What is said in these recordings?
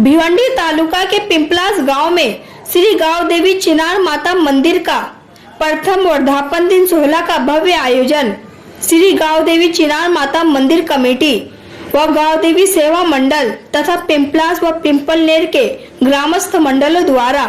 भिवंडी तालुका के पिंपलास गांव में श्री गांव देवी चिनार माता मंदिर का प्रथम वर्धापन दिन सोहला का भव्य आयोजन श्री गांव देवी चिनार माता मंदिर कमेटी व गांव देवी सेवा मंडल तथा पिंपलास व पिंपलनेर के ग्रामस्थ मंडलों द्वारा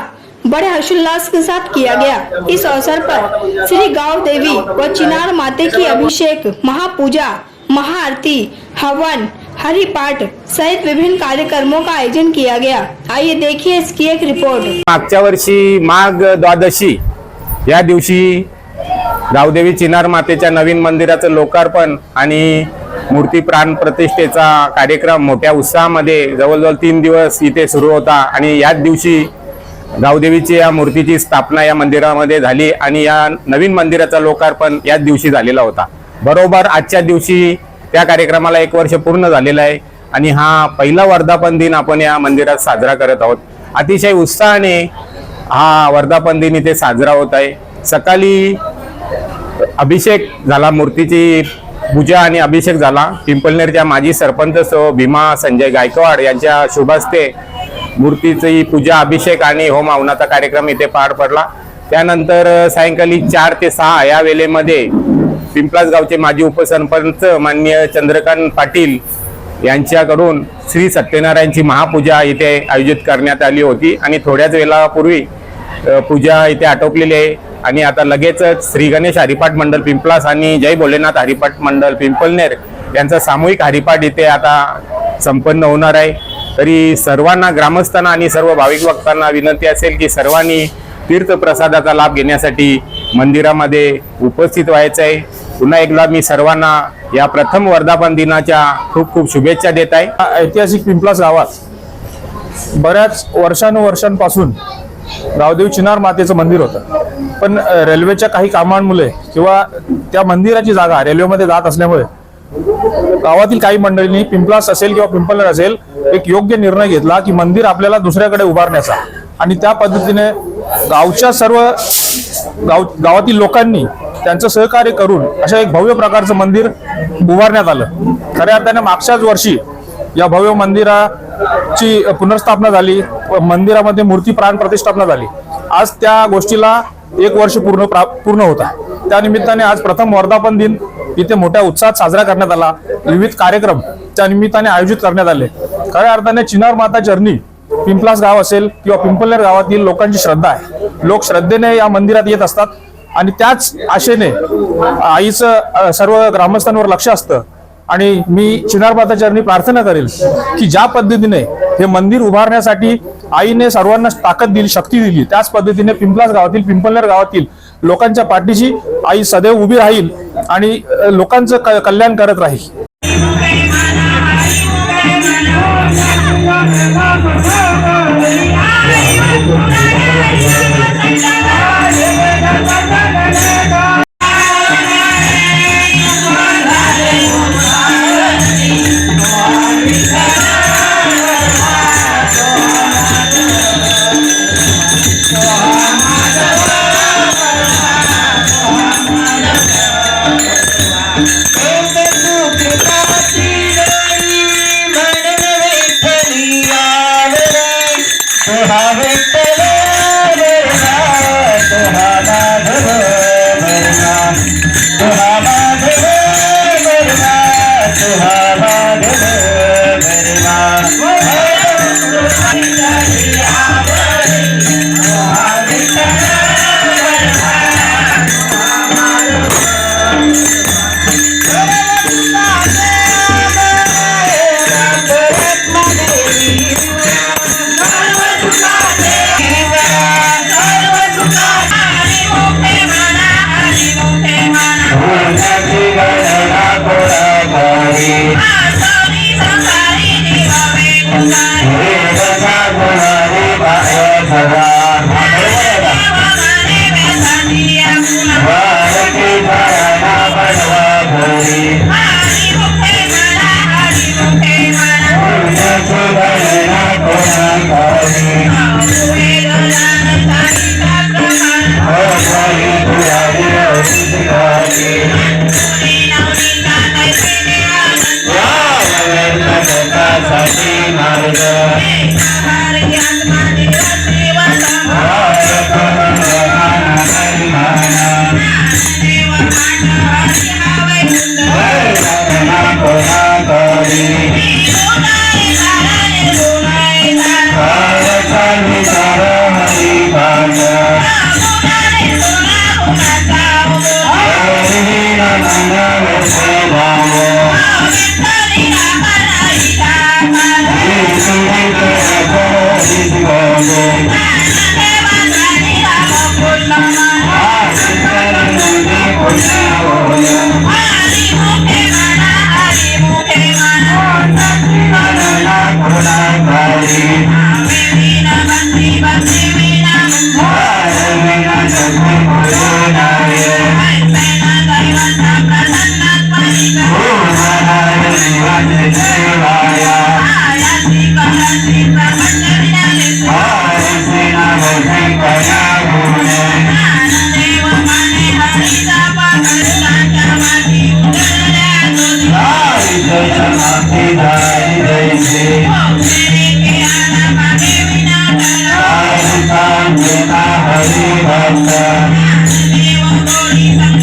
बड़े हर्षोल्लास के साथ किया गया। इस अवसर पर श्री गांव देवी व चिनार माते की अभिषेक, महापूजा, महाआरती, हवन, हरिपाठ सहित विभिन्न कार्यक्रमों का आयोजन किया गया। आइए देखिए इसकी एक रिपोर्ट। मागच्या वर्षी माघ द्वादशी या दिवशी गावदेवी चिनार मातेच्या नवीन मंदिराचं लोकार्पण आणि मूर्ती प्राण प्रतिष्ठेचा कार्यक्रम मोठ्या उत्साहामध्ये जवळजवळ 3 दिवस इथे सुरू होता आणि याच दिवशी गावदेवीची या मूर्तीची स्थापना या मंदिरामध्ये झाली आणि या नवीन मंदिराचा लोकार्पण याच दिवशी झालेला होता। बरोबर आजच्या दिवशी त्या कार्यक्रमाला 1 वर्ष पूर्ण झालेलं आहे आणि हा पहिला वर्धापन दिन आपण या मंदिरात साजरा करत आहोत। अतिशय उत्साहाने हा वर्धापन दिन इथे साजरा होत आहे। सकाळी अभिषेक झाला, मूर्तीची पूजा आणि अभिषेक झाला। पिंपलनेरच्या माजी सरपंच भीमा संजय गायकवाड यांच्या शुभ हस्ते मूर्तीची पूजा, अभिषेक आणि होम हवनाचा कार्यक्रम इथे पार पडला। त्यानंतर सायंकाळी 4 ते 6 या वेळेमध्ये पिंपलास गावचे माजी उपसरपंच माननीय चंद्रकांत पाटील यांच्याकडून श्री सत्यनारायणची महापूजा इथे आयोजित करण्यात आली होती आणि थोड्याच वेळापूर्वी पूजा इथे आटोपलेली आहे आणि आता लगेचच श्री गणेश हरिपाठ मंडळ पिंपलास आणि जय भोलेनाथ हरिपाठ मंडळ पिंपलनेर यांचा सामूहिक हरिपाठ इथे आता संपन्न होणार आहे। तरी सर्वांना, ग्रामस्थांना आणि सर्व भाविक भक्तांना विनंती असेल की सर्वांनी तीर्थप्रसादाचा लाभ घेण्यासाठी मंदिरामध्ये उपस्थित व्हायचं आहे। पुन्हा एकदा मी सर्वांना या प्रथम वर्धापन दिनाच्या खूप खूप शुभेच्छा देत आहे। ऐतिहासिक पिंपलास गावात बऱ्याच वर्षानुवर्षांपासून गावदेवी चिनार मातेचं मंदिर होतं, पण रेल्वेच्या काही कामांमुळे किंवा त्या मंदिराची जागा रेल्वेमध्ये जात असल्यामुळे गावातील काही मंडळींनी पिंपलास असेल किंवा पिंपलनेर असेल एक योग्य निर्णय घेतला की मंदिर आपल्याला दुसऱ्याकडे उभारण्याचा आणि त्या पद्धतीने गावच्या सर्व गावातील लोकांनी त्यांचं सहकार्य करून अशा एक भव्य प्रकारचं मंदिर उभारण्यात आलं। खऱ्या अर्थाने मागच्याच वर्षी या भव्य मंदिराची पुनर्स्थापना झाली, मंदिरामध्ये मूर्ती प्राण प्रतिष्ठापना झाली। आज त्या गोष्टीला 1 वर्ष पूर्ण होता। त्या निमित्ताने आज प्रथम वर्धापन दिन इथे मोठ्या उत्साहात साजरा करण्यात आला। विविध कार्यक्रम त्या निमित्ताने आयोजित करण्यात आले। खऱ्या अर्थाने चिनार माता चरणी पिंपलास गाव असेल किंवा पिंपलनेर गावातील लोकांची श्रद्धा आहे। लोक श्रद्धेने या मंदिरात येत असतात आणि त्याच आशेने आईचं सर्व ग्रामस्थांवर लक्ष असतं आणि मी चिनार माता चरणी प्रार्थना करेल की ज्या पद्धतीने हे मंदिर उभारण्यासाठी आईने सर्वांना ताकद दिली, शक्ती दिली, त्याच पद्धतीने पिंपलास गावातील, पिंपलनेर गावातील लोकांच्या पाठीशी आई सदैव उभी राहील आणि लोकांचं कल्याण करत राहील। have it. Bye.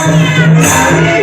Hare